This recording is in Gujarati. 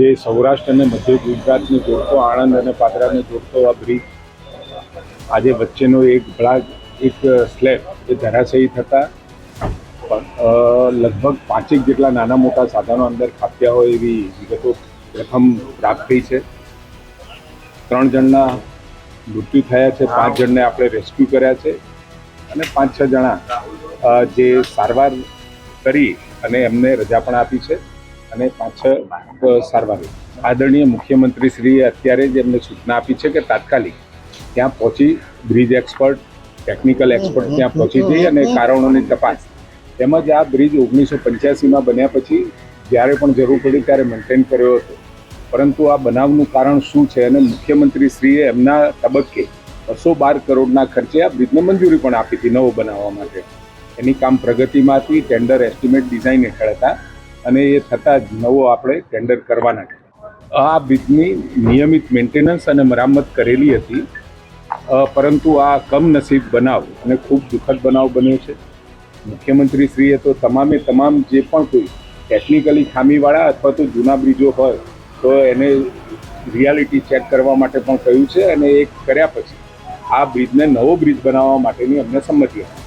જે સૌરાષ્ટ્ર અને મધ્ય ગુજરાતને જોડતો આણંદ અને પાદરાને જોડતો આ બ્રિજ આજે વચ્ચેનો એક ભાગ એક સ્લેબ એ ધરાશયી થતા લગભગ 5 જેટલા નાના મોટા સાધનો અંદર ખાબક્યા હોય એવી વિગતો પ્રથમ પ્રાપ્ત થઈ છે. 3 જણના મૃત્યુ થયા છે, 5 જણને આપણે રેસ્ક્યુ કર્યા છે અને 5-6 જણા જે સારવાર કરી અને એમને રજા પણ આપી છે અને 5-6 સારવાર. આદરણીય મુખ્યમંત્રીશ્રીએ અત્યારે જ એમને સૂચના આપી છે કે તાત્કાલિક ત્યાં પહોંચી બ્રિજ એક્સપર્ટ, ટેકનિકલ એક્સપર્ટ ત્યાં પહોંચી જઈ અને કારણોની તપાસ તેમજ આ બ્રિજ 1985માં બન્યા પછી જ્યારે પણ જરૂર પડી ત્યારે મેન્ટેન કર્યો હતો, પરંતુ આ બનાવનું કારણ શું છે અને મુખ્યમંત્રીશ્રીએ એમના તબક્કે 212 કરોડના ખર્ચે આ બ્રિજને મંજૂરી પણ આપી હતી નવો બનાવવા માટે. એની કામ પ્રગતિમાં હતી, ટેન્ડર એસ્ટિમેટ ડિઝાઇન હેઠળ હતા અને એ થતાં જ નવો આપણે ટેન્ડર કરવાના છે. આ બ્રિજની નિયમિત મેન્ટેનન્સ અને મરામત કરેલી હતી, પરંતુ આ કમનસીબ બનાવ અને ખૂબ દુઃખદ બનાવ બન્યો છે. મુખ્યમંત્રીશ્રીએ તો તમામ જે પણ કોઈ ટેકનિકલી ખામીવાળા અથવા તો જૂના બ્રિજો હોય તો એને રિયાલિટી ચેક કરવા માટે પણ કહ્યું છે અને એ કર્યા પછી આ બ્રિજને નવો બ્રિજ બનાવવા માટેની અમને સંમતિ આપી.